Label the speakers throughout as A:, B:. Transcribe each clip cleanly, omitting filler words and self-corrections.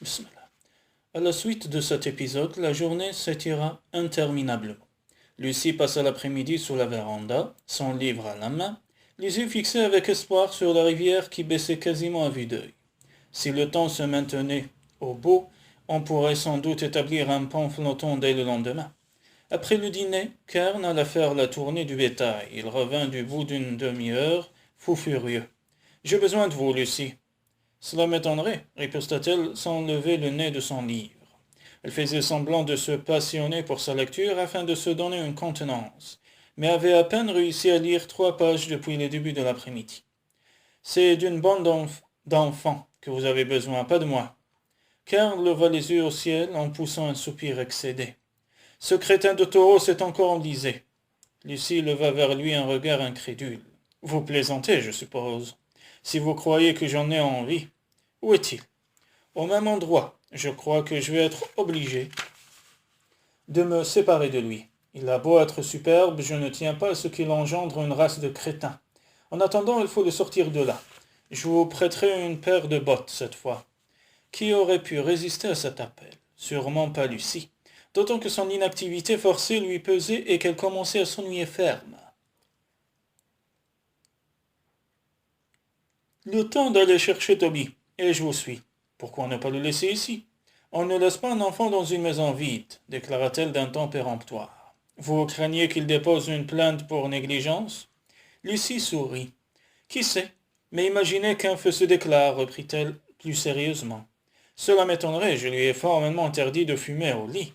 A: Bismillah. À la suite de cet épisode, la journée s'étira interminablement. Lucie passa l'après-midi sous la véranda, son livre à la main, les yeux fixés avec espoir sur la rivière qui baissait quasiment à vue d'œil. Si le temps se maintenait au beau, on pourrait sans doute établir un pont flottant dès le lendemain. Après le dîner, Kern alla faire la tournée du bétail. Il revint du bout d'une demi-heure, fou furieux. « J'ai besoin de vous, Lucie. » « Cela m'étonnerait, riposta-t-elle sans lever le nez de son livre. Elle faisait semblant de se passionner pour sa lecture afin de se donner une contenance, mais avait à peine réussi à lire 3 pages depuis le début de l'après-midi. « C'est d'une bande d'enfants que vous avez besoin, pas de moi. » Karl leva les yeux au ciel en poussant un soupir excédé. « Ce crétin de taureau s'est encore enlisé. » Lucie leva vers lui un regard incrédule. « Vous plaisantez, je suppose. Si vous croyez que j'en ai envie. Où est-il ? Au même endroit. Je crois que je vais être obligé de me séparer de lui. Il a beau être superbe, je ne tiens pas à ce qu'il engendre une race de crétins. En attendant, il faut le sortir de là. Je vous prêterai une paire de bottes cette fois. » Qui aurait pu résister à cet appel ? Sûrement pas Lucie, d'autant que son inactivité forcée lui pesait et qu'elle commençait à s'ennuyer ferme. Le temps d'aller chercher Toby, et je vous suis. Pourquoi ne pas le laisser ici ? On ne laisse pas un enfant dans une maison vide, déclara-t-elle d'un ton péremptoire. Vous craignez qu'il dépose une plainte pour négligence ? Lucie sourit. Qui sait ? Mais imaginez qu'un feu se déclare, reprit-elle plus sérieusement. Cela m'étonnerait, je lui ai formellement interdit de fumer au lit.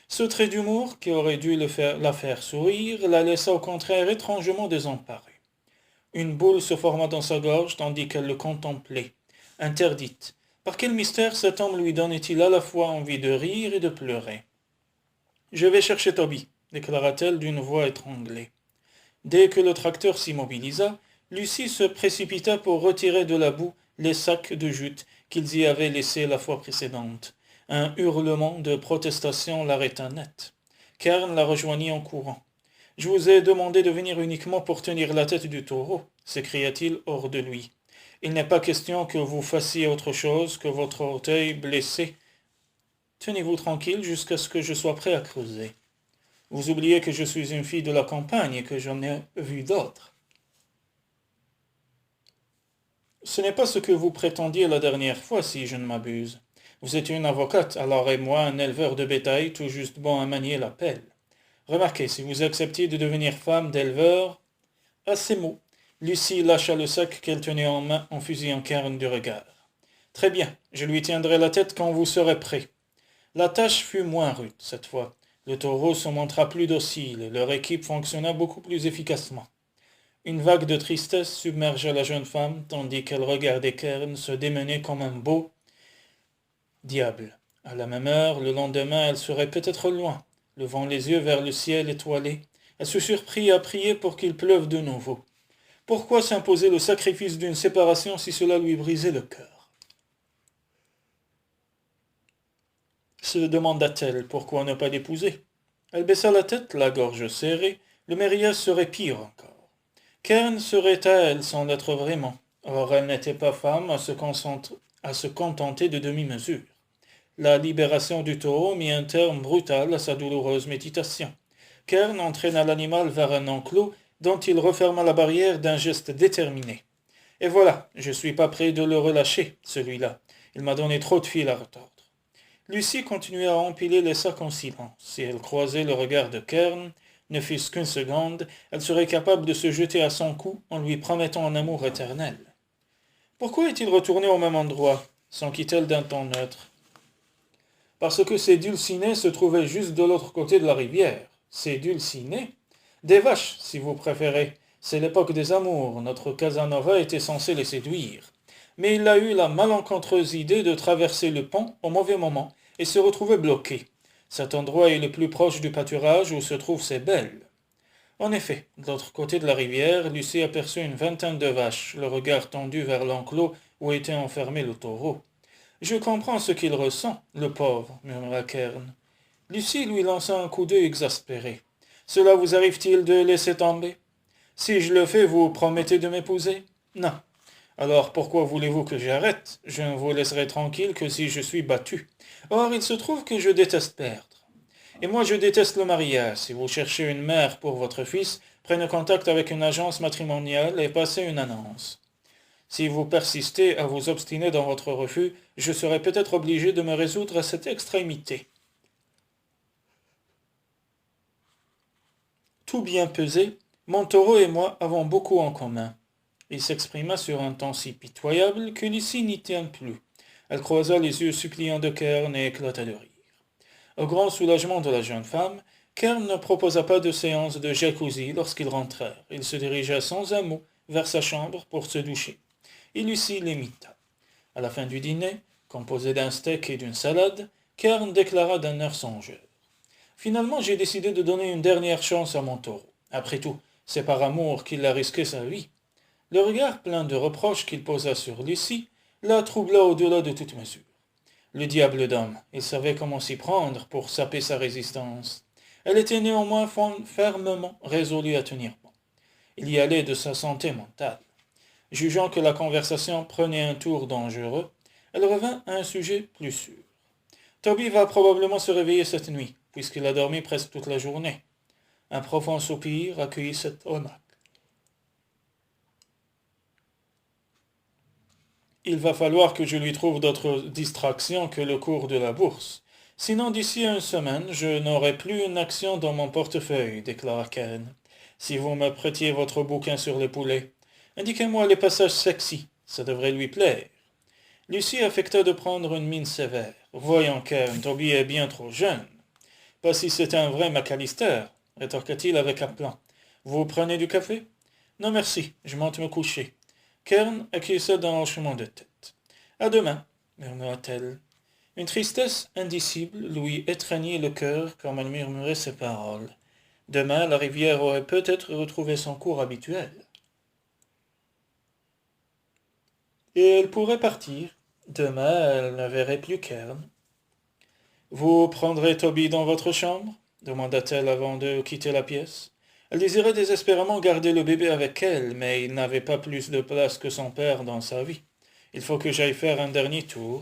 A: Ce trait d'humour, qui aurait dû la faire sourire, la laissa au contraire étrangement désemparée. Une boule se forma dans sa gorge tandis qu'elle le contemplait. Interdite. Par quel mystère cet homme lui donnait-il à la fois envie de rire et de pleurer ? « Je vais chercher Toby, » déclara-t-elle d'une voix étranglée. Dès que le tracteur s'immobilisa, Lucie se précipita pour retirer de la boue les sacs de jute qu'ils y avaient laissés la fois précédente. Un hurlement de protestation l'arrêta net. Kern la rejoignit en courant. « Je vous ai demandé de venir uniquement pour tenir la tête du taureau, » s'écria-t-il hors de lui. « Il n'est pas question que vous fassiez autre chose que votre orteil blessé. Tenez-vous tranquille jusqu'à ce que je sois prêt à creuser. Vous oubliez que je suis une fille de la campagne et que j'en ai vu d'autres. » Ce n'est pas ce que vous prétendiez la dernière fois, si je ne m'abuse. Vous étiez une avocate, alors et moi un éleveur de bétail tout juste bon à manier la pelle. Remarquez, si vous acceptiez de devenir femme d'éleveur... » À ces mots, Lucie lâcha le sac qu'elle tenait en main en fusillant Kern du regard. « Très bien, je lui tiendrai la tête quand vous serez prêt. » La tâche fut moins rude cette fois. Le taureau se montra plus docile et leur équipe fonctionna beaucoup plus efficacement. Une vague de tristesse submergea la jeune femme tandis qu'elle regardait Kern se démener comme un beau diable. À la même heure, le lendemain, elle serait peut-être loin. Levant les yeux vers le ciel étoilé, elle se surprit à prier pour qu'il pleuve de nouveau. Pourquoi s'imposer le sacrifice d'une séparation si cela lui brisait le cœur ? Se demanda-t-elle pourquoi ne pas l'épouser. Elle baissa la tête, la gorge serrée. Le mariage serait pire encore. Kern serait à elle sans l'être vraiment. Or, elle n'était pas femme à se contenter de demi-mesures. La libération du taureau mit un terme brutal à sa douloureuse méditation. Kern entraîna l'animal vers un enclos dont il referma la barrière d'un geste déterminé. « Et voilà, je suis pas prêt de le relâcher, celui-là. Il m'a donné trop de fil à retordre. » Lucie continuait à empiler les sacs en silence. Si elle croisait le regard de Kern, ne fût-ce qu'une seconde, elle serait capable de se jeter à son cou en lui promettant un amour éternel. Pourquoi est-il retourné au même endroit ? S'enquit-elle d'un ton neutre. Parce que ces dulcinés se trouvaient juste de l'autre côté de la rivière. Ces dulcinés ? Des vaches, si vous préférez. C'est l'époque des amours. Notre Casanova était censé les séduire. Mais il a eu la malencontreuse idée de traverser le pont au mauvais moment et se retrouver bloqué. Cet endroit est le plus proche du pâturage où se trouvent ces belles. En effet, de l'autre côté de la rivière, Lucie aperçut une vingtaine de vaches, le regard tendu vers l'enclos où était enfermé le taureau. « Je comprends ce qu'il ressent, le pauvre, » murmura Kern. Lucie lui lança un coup d'œil exaspéré. « Cela vous arrive-t-il de laisser tomber ? Si je le fais, vous promettez de m'épouser ? Non. Alors pourquoi voulez-vous que j'arrête? Je ne vous laisserai tranquille que si je suis battu. Or, il se trouve que je déteste perdre. Et moi, je déteste le mariage. Si vous cherchez une mère pour votre fils, prenez contact avec une agence matrimoniale et passez une annonce. Si vous persistez à vous obstiner dans votre refus, je serai peut-être obligé de me résoudre à cette extrémité. Tout bien pesé, Montaureau et moi avons beaucoup en commun. Il s'exprima sur un ton si pitoyable que Lucie n'y tient plus. Elle croisa les yeux suppliants de Kern et éclata de rire. Au grand soulagement de la jeune femme, Kern ne proposa pas de séance de jacuzzi lorsqu'ils rentrèrent. Il se dirigea sans un mot vers sa chambre pour se doucher. Et Lucie l'imita. À la fin du dîner, composé d'un steak et d'une salade, Kern déclara d'un air songeur. Finalement, j'ai décidé de donner une dernière chance à mon taureau. Après tout, c'est par amour qu'il a risqué sa vie. Le regard plein de reproches qu'il posa sur Lucie la troubla au-delà de toute mesure. Le diable d'homme, il savait comment s'y prendre pour saper sa résistance. Elle était néanmoins fermement résolue à tenir bon. Il y allait de sa santé mentale. Jugeant que la conversation prenait un tour dangereux, elle revint à un sujet plus sûr. Toby va probablement se réveiller cette nuit, puisqu'il a dormi presque toute la journée. Un profond soupir accueillit cette remarque. Il va falloir que je lui trouve d'autres distractions que le cours de la bourse. Sinon, d'ici à une semaine, je n'aurai plus une action dans mon portefeuille, déclara Karen. Si vous me prêtiez votre bouquin sur les poulets, indiquez-moi les passages sexy, ça devrait lui plaire. Lucie affecta de prendre une mine sévère. Voyons, Karen, Toby est bien trop jeune. Pas si c'est un vrai McAllister, rétorqua-t-il avec aplomb. Vous prenez du café? Non merci, je monte me coucher. Kern acquiesça d'un hochement de tête. À demain, murmura-t-elle. Une tristesse indicible lui étreignit le cœur comme elle murmurait ces paroles. Demain, la rivière aurait peut-être retrouvé son cours habituel. Et elle pourrait partir. Demain, elle ne verrait plus Kern. Vous prendrez Toby dans votre chambre? Demanda-t-elle avant de quitter la pièce. Elle désirait désespérément garder le bébé avec elle, mais il n'avait pas plus de place que son père dans sa vie. Il faut que j'aille faire un dernier tour.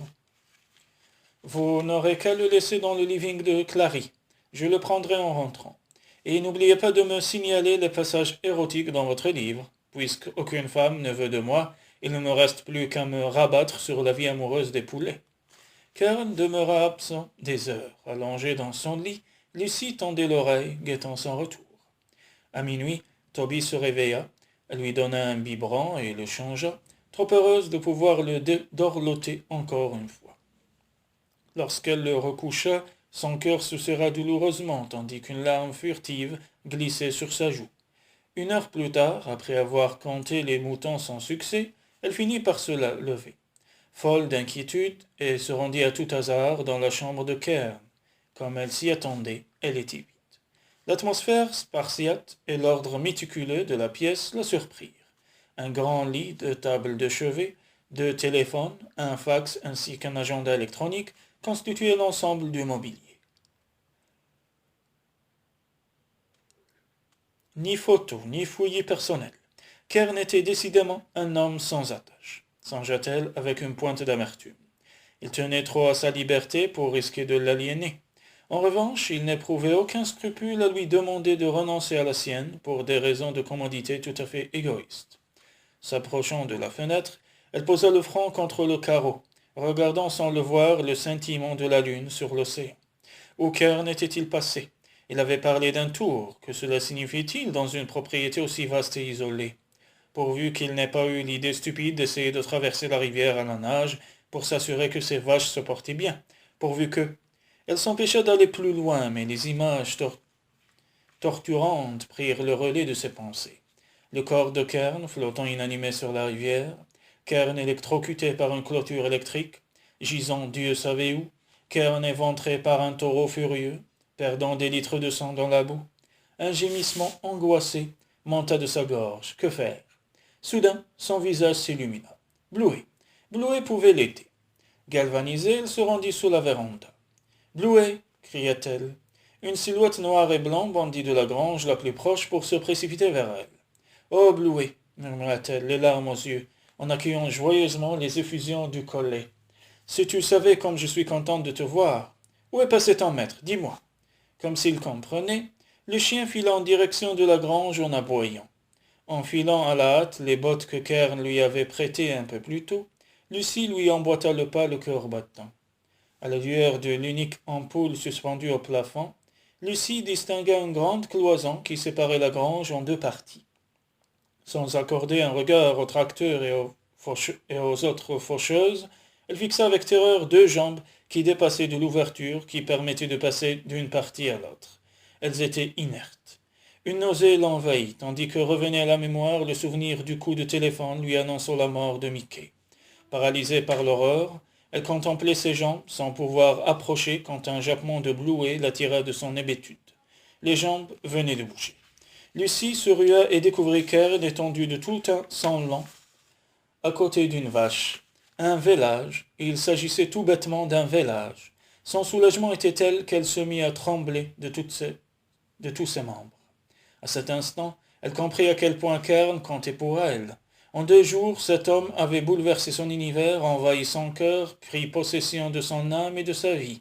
A: Vous n'aurez qu'à le laisser dans le living de Clary. Je le prendrai en rentrant. Et n'oubliez pas de me signaler les passages érotiques dans votre livre. Puisque aucune femme ne veut de moi, il ne me reste plus qu'à me rabattre sur la vie amoureuse des poulets. Kern demeura absent des heures. Allongé dans son lit, Lucie tendait l'oreille, guettant son retour. À minuit, Toby se réveilla, elle lui donna un biberon et le changea, trop heureuse de pouvoir le dorloter encore une fois. Lorsqu'elle le recoucha, son cœur se serra douloureusement, tandis qu'une larme furtive glissait sur sa joue. Une heure plus tard, après avoir compté les moutons sans succès, elle finit par se lever. Folle d'inquiétude, elle se rendit à tout hasard dans la chambre de Kern. Comme elle s'y attendait, elle était vide. L'atmosphère spartiate et l'ordre méticuleux de la pièce la surprirent. Un grand lit, deux tables de chevet, deux téléphones, un fax ainsi qu'un agenda électronique constituaient l'ensemble du mobilier. Ni photo, ni fouillis personnel. Kern était décidément un homme sans attache, songea-t-elle avec une pointe d'amertume. Il tenait trop à sa liberté pour risquer de l'aliéner. En revanche, il n'éprouvait aucun scrupule à lui demander de renoncer à la sienne pour des raisons de commodité tout à fait égoïstes. S'approchant de la fenêtre, elle posa le front contre le carreau, regardant sans le voir le scintillement de la lune sur l'océan. Où Kern était-il passé? Il avait parlé d'un tour. Que cela signifiait-il dans une propriété aussi vaste et isolée? Pourvu qu'il n'ait pas eu l'idée stupide d'essayer de traverser la rivière à la nage pour s'assurer que ses vaches se portaient bien. Pourvu que... Elle s'empêcha d'aller plus loin, mais les images torturantes prirent le relais de ses pensées. Le corps de Kern flottant inanimé sur la rivière, Kern électrocuté par une clôture électrique, gisant Dieu savait où, Kern éventré par un taureau furieux, perdant des litres de sang dans la boue. Un gémissement angoissé monta de sa gorge. Que faire? Soudain, son visage s'illumina. Bluet. Bluet pouvait l'aider. Galvanisée, elle se rendit sous la véranda. Bluet, cria-t-elle. Une silhouette noire et blanc bondit de la grange la plus proche pour se précipiter vers elle. Oh, Bluet, murmura-t-elle, les larmes aux yeux. en accueillant joyeusement les effusions du collet. Si tu savais comme je suis contente de te voir. Où est passé ton maître? Dis-moi. Comme s'il comprenait, le chien fila en direction de la grange en aboyant. Enfilant à la hâte les bottes que Kern lui avait prêtées un peu plus tôt, Lucie lui emboîta le pas le cœur battant. À la lueur de l'unique ampoule suspendue au plafond, Lucie distingua une grande cloison qui séparait la grange en deux parties. Sans accorder un regard au tracteur et aux autres faucheuses, elle fixa avec terreur deux jambes qui dépassaient de l'ouverture qui permettait de passer d'une partie à l'autre. Elles étaient inertes. Une nausée l'envahit, tandis que revenait à la mémoire le souvenir du coup de téléphone lui annonçant la mort de Mickey. Paralysée par l'horreur, elle contemplait ses jambes sans pouvoir approcher quand un jappement de blouet la tira de son hébétude. Les jambes venaient de bouger. Lucie se rua et découvrit Kern étendu de tout un sang long, à côté d'une vache. Un vélage, et il s'agissait tout bêtement d'un vélage. Son soulagement était tel qu'elle se mit à trembler de tous ses membres. À cet instant, elle comprit à quel point Kern comptait pour elle. En 2 jours, cet homme avait bouleversé son univers, envahi son cœur, pris possession de son âme et de sa vie.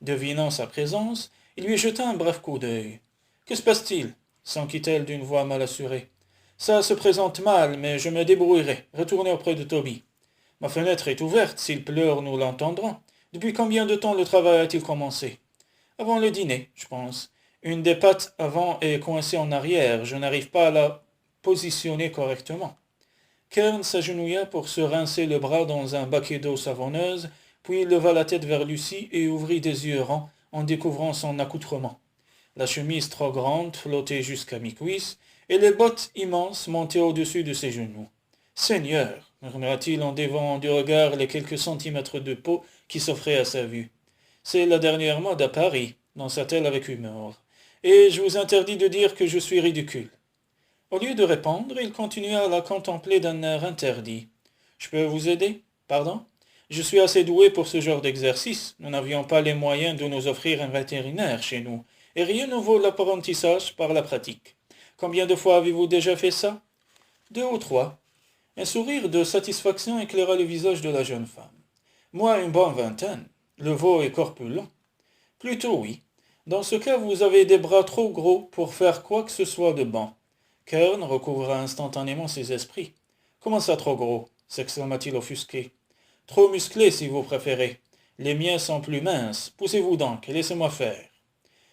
A: Devinant sa présence, il lui jeta un bref coup d'œil. « Que se passe-t-il » s'enquit-elle d'une voix mal assurée. « Ça se présente mal, mais je me débrouillerai. Retournez auprès de Toby. Ma fenêtre est ouverte, s'il pleure, nous l'entendrons. Depuis combien de temps le travail a-t-il commencé ?»« Avant le dîner, je pense. Une des pattes avant est coincée en arrière. Je n'arrive pas à la positionner correctement. » Kern s'agenouilla pour se rincer le bras dans un baquet d'eau savonneuse, puis il leva la tête vers Lucie et ouvrit des yeux ronds en découvrant son accoutrement. La chemise trop grande flottait jusqu'à mi-cuisse, et les bottes immenses montaient au-dessus de ses genoux. « Seigneur !» murmura-t-il en dévorant du regard les quelques centimètres de peau qui s'offraient à sa vue. « C'est la dernière mode à Paris, lança-t-elle avec humour. « Et je vous interdis de dire que je suis ridicule. » Au lieu de répondre, il continua à la contempler d'un air interdit. « Je peux vous aider? Pardon? Je suis assez doué pour ce genre d'exercice. Nous n'avions pas les moyens de nous offrir un vétérinaire chez nous. Et rien ne vaut l'apprentissage par la pratique. Combien de fois avez-vous déjà fait ça? » 2 ou 3. Un sourire de satisfaction éclaira le visage de la jeune femme. « Moi, une bonne vingtaine. Le veau est corpulent. »« Plutôt oui. Dans ce cas, vous avez des bras trop gros pour faire quoi que ce soit de bon. » Kern recouvra instantanément ses esprits. « Comment ça trop gros » s'exclama-t-il offusqué. « Trop musclé, si vous préférez. Les miens sont plus minces. Poussez-vous donc et laissez-moi faire. »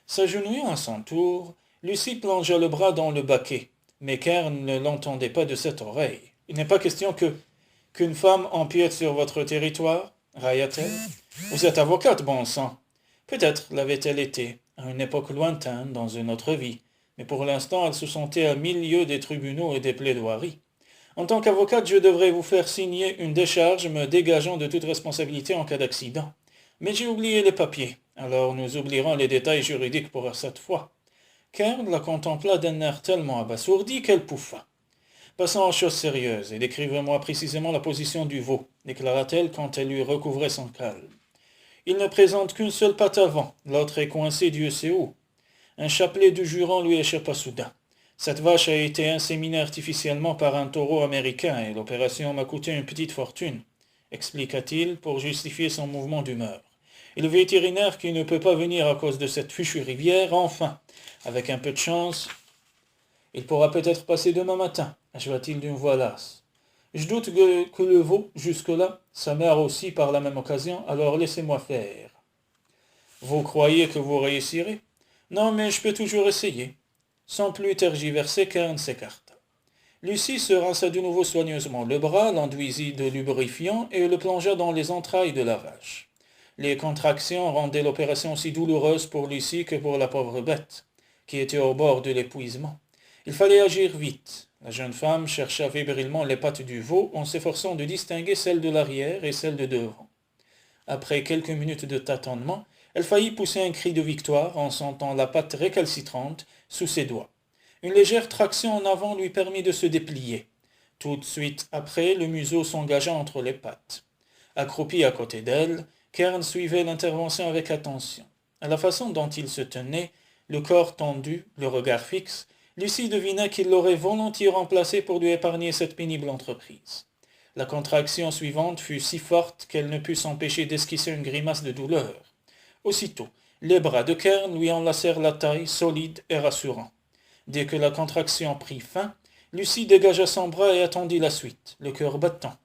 A: S'agenouillant à son tour, Lucie plongea le bras dans le baquet, mais Kern ne l'entendait pas de cette oreille. « Il n'est pas question qu'une femme empiète sur votre territoire » railla-t-elle. « Vous êtes avocate, bon sang. » Peut-être l'avait-elle été, à une époque lointaine, dans une autre vie, mais pour l'instant elle se sentait à 1000 lieues des tribunaux et des plaidoiries. « En tant qu'avocate, je devrais vous faire signer une décharge me dégageant de toute responsabilité en cas d'accident. Mais j'ai oublié les papiers. Alors nous oublierons les détails juridiques pour cette fois. » Kern la contempla d'un air tellement abasourdi qu'elle pouffa. « Passons aux choses sérieuses, et décrivez-moi précisément la position du veau, déclara-t-elle quand elle lui recouvrait son calme. « Il ne présente qu'une seule patte avant, l'autre est coincée Dieu sait où. Un chapelet de jurons lui échappa soudain. Cette vache a été inséminée artificiellement par un taureau américain, et l'opération m'a coûté une petite fortune, expliqua-t-il pour justifier son mouvement d'humeur. Et le vétérinaire qui ne peut pas venir à cause de cette fichue rivière, enfin, avec un peu de chance, il pourra peut-être passer demain matin, acheva-t-il d'une voix lasse. Je doute que le veau, jusque-là, sa mère aussi par la même occasion, alors laissez-moi faire. Vous croyez que vous réussirez? Non, mais je peux toujours essayer. Sans plus tergiverser, Kern s'écarta. Lucie se rinça de nouveau soigneusement le bras, l'enduisit de lubrifiant et le plongea dans les entrailles de la vache. Les contractions rendaient l'opération aussi douloureuse pour Lucie que pour la pauvre bête, qui était au bord de l'épuisement. Il fallait agir vite. La jeune femme chercha fébrilement les pattes du veau en s'efforçant de distinguer celles de l'arrière et celles de devant. Après quelques minutes de tâtonnement, elle faillit pousser un cri de victoire en sentant la patte récalcitrante sous ses doigts. Une légère traction en avant lui permit de se déplier. Tout de suite après, le museau s'engagea entre les pattes. Accroupi à côté d'elle, Kern suivait l'intervention avec attention. À la façon dont il se tenait, le corps tendu, le regard fixe, Lucie devina qu'il l'aurait volontiers remplacé pour lui épargner cette pénible entreprise. La contraction suivante fut si forte qu'elle ne put s'empêcher d'esquisser une grimace de douleur. Aussitôt, les bras de Kern lui enlacèrent la taille, solide et rassurant. Dès que la contraction prit fin, Lucie dégagea son bras et attendit la suite, le cœur battant.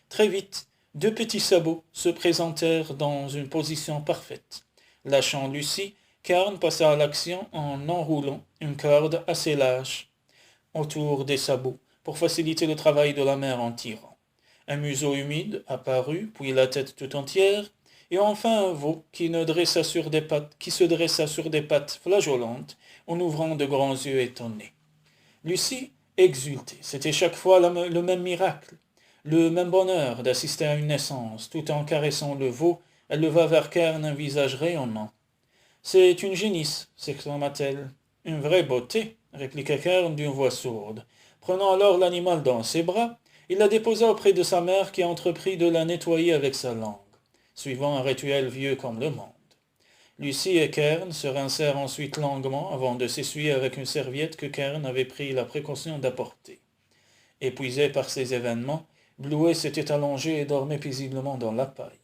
A: Très vite, deux petits sabots se présentèrent dans une position parfaite. Lâchant Lucie, Kern passa à l'action en enroulant une corde assez lâche autour des sabots pour faciliter le travail de la mère en tirant. Un museau humide apparut, puis la tête tout entière, et enfin un veau qui se dressa sur des pattes flageolantes en ouvrant de grands yeux étonnés. Lucie exultait. C'était chaque fois le même miracle, le même bonheur d'assister à une naissance. Tout en caressant le veau, elle leva vers Kern un visage rayonnant. « C'est une génisse, s'exclama-t-elle. « Une vraie beauté, répliqua Kern d'une voix sourde. Prenant alors l'animal dans ses bras, il la déposa auprès de sa mère qui entreprit de la nettoyer avec sa langue, suivant un rituel vieux comme le monde. Lucie et Kern se rincèrent ensuite longuement avant de s'essuyer avec une serviette que Kern avait pris la précaution d'apporter. Épuisé par ces événements, Bluet s'était allongé et dormait paisiblement dans la paille.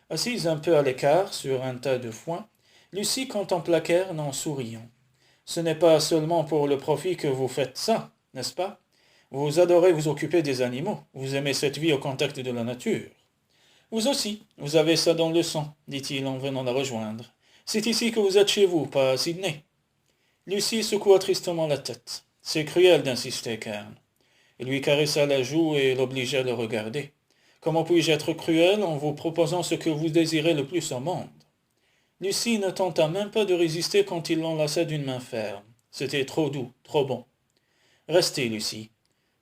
A: Assise un peu à l'écart sur un tas de foin, Lucie contempla Kern en souriant. « Ce n'est pas seulement pour le profit que vous faites ça, n'est-ce pas? Vous adorez vous occuper des animaux, vous aimez cette vie au contact de la nature. » « Vous aussi, vous avez ça dans le sang, dit-il en venant la rejoindre. C'est ici que vous êtes chez vous, pas à Sydney. Lucie secoua tristement la tête. C'est cruel d'insister, Kern. Il lui caressa la joue et l'obligea à le regarder. Comment puis-je être cruel en vous proposant ce que vous désirez le plus au monde? Lucie ne tenta même pas de résister quand il l'enlaça d'une main ferme. C'était trop doux, trop bon. Restez, Lucie.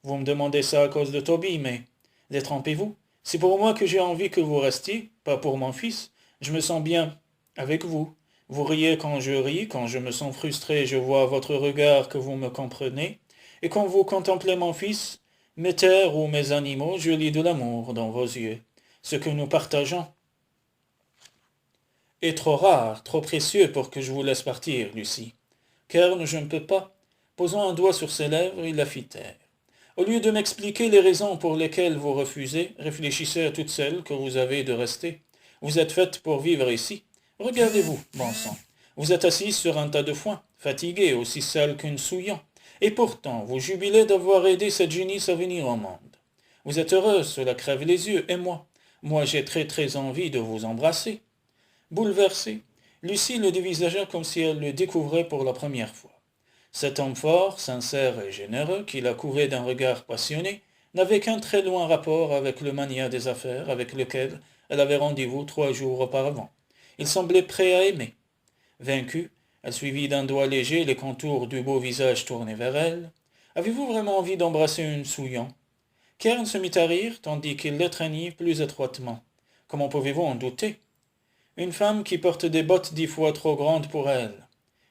A: Vous me demandez ça à cause de Toby, mais détrompez-vous. C'est pour moi que j'ai envie que vous restiez, pas pour mon fils. Je me sens bien avec vous. Vous riez quand je ris, quand je me sens frustré, je vois à votre regard que vous me comprenez. Et quand vous contemplez mon fils, mes terres ou mes animaux, je lis de l'amour dans vos yeux. Ce que nous partageons est trop rare, trop précieux pour que je vous laisse partir, Lucie. Kern, je ne peux pas. Posant un doigt sur ses lèvres, il la fit taire. Au lieu de m'expliquer les raisons pour lesquelles vous refusez, réfléchissez à toutes celles que vous avez de rester. Vous êtes faite pour vivre ici. Regardez-vous, bon sang. Vous êtes assise sur un tas de foin, fatiguée, aussi sale qu'une souillon. Et pourtant, vous jubilez d'avoir aidé cette génisse à venir au monde. Vous êtes heureuse, cela crève les yeux, et moi j'ai très envie de vous embrasser. Bouleversée, Lucie le dévisagea comme si elle le découvrait pour la première fois. Cet homme fort, sincère et généreux, qui la couvait d'un regard passionné, n'avait qu'un très loin rapport avec le mania des affaires avec lequel elle avait rendez-vous 3 jours auparavant. Il semblait prêt à aimer. Vaincue, elle suivit d'un doigt léger les contours du beau visage tourné vers elle. « Avez-vous vraiment envie d'embrasser une souillon ?» Kern se mit à rire, tandis qu'il l'étreignit plus étroitement. « Comment pouvez-vous en douter ?» Une femme qui porte des bottes 10 fois trop grandes pour elle.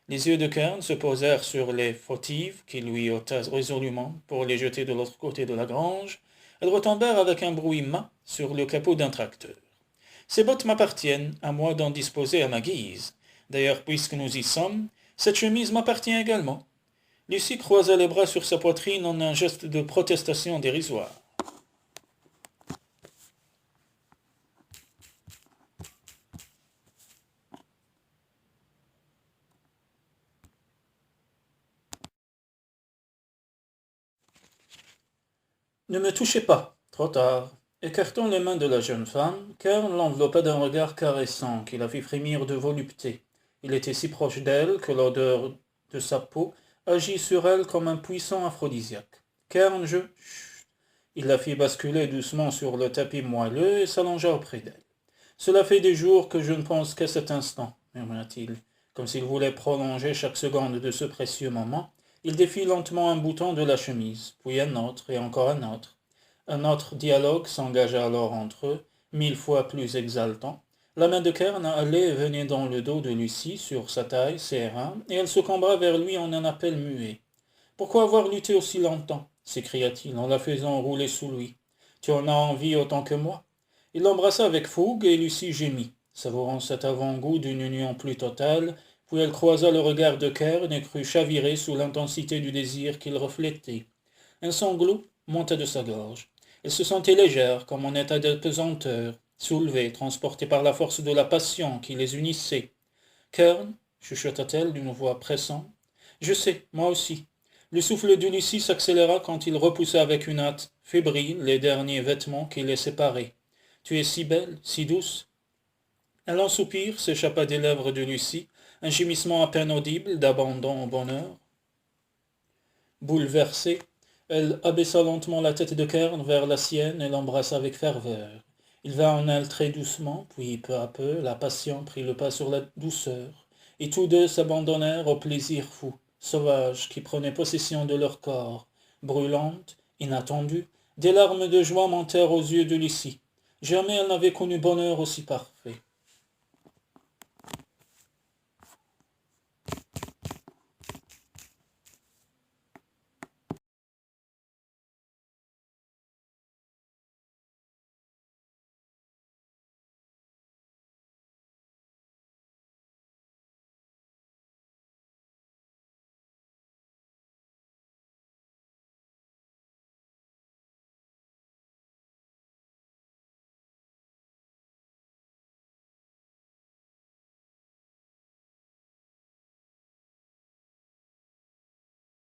A: Les yeux de Kern se posèrent sur les fautives qu'il lui ôta résolument pour les jeter de l'autre côté de la grange. Elles retombèrent avec un bruit mat sur le capot d'un tracteur. « Ces bottes m'appartiennent, à moi d'en disposer à ma guise. D'ailleurs, puisque nous y sommes, cette chemise m'appartient également. » Lucie croisa les bras sur sa poitrine en un geste de protestation dérisoire. « Ne me touchez pas, trop tard. » Écartant les mains de la jeune femme, Kern l'enveloppa d'un regard caressant qui la fit frémir de volupté. Il était si proche d'elle que l'odeur de sa peau agit sur elle comme un puissant aphrodisiaque. « Kern, je... » Il la fit basculer doucement sur le tapis moelleux et s'allongea auprès d'elle. « Cela fait des jours que je ne pense qu'à cet instant, » murmura-t-il, comme s'il voulait prolonger chaque seconde de ce précieux moment. Il défit lentement un bouton de la chemise, puis un autre et encore un autre. Un autre dialogue s'engagea alors entre eux, 1000 fois plus exaltant. La main de Kern allait et venait dans le dos de Lucie, sur sa taille, ses reins, et elle se cambra vers lui en un appel muet. « Pourquoi avoir lutté aussi longtemps ?» s'écria-t-il en la faisant rouler sous lui. « Tu en as envie autant que moi ?» Il l'embrassa avec fougue et Lucie gémit, savourant cet avant-goût d'une union plus totale, puis elle croisa le regard de Kern et crut chavirer sous l'intensité du désir qu'il reflétait. Un sanglot monta de sa gorge. Elle se sentait légère, comme en état de pesanteur, soulevée, transportée par la force de la passion qui les unissait. Kern, chuchota-t-elle d'une voix pressante, je sais, moi aussi. Le souffle de Lucie s'accéléra quand il repoussa avec une hâte fébrile les derniers vêtements qui les séparaient. Tu es si belle, si douce. Un soupir s'échappa des lèvres de Lucie, un gémissement à peine audible d'abandon au bonheur. Bouleversée, elle abaissa lentement la tête de Kern vers la sienne et l'embrassa avec ferveur. Il vint en elle très doucement, puis peu à peu, la passion prit le pas sur la douceur, et tous deux s'abandonnèrent au plaisir fou, sauvage, qui prenait possession de leur corps. Brûlantes, inattendues, des larmes de joie montèrent aux yeux de Lucie. Jamais elle n'avait connu bonheur aussi parfait.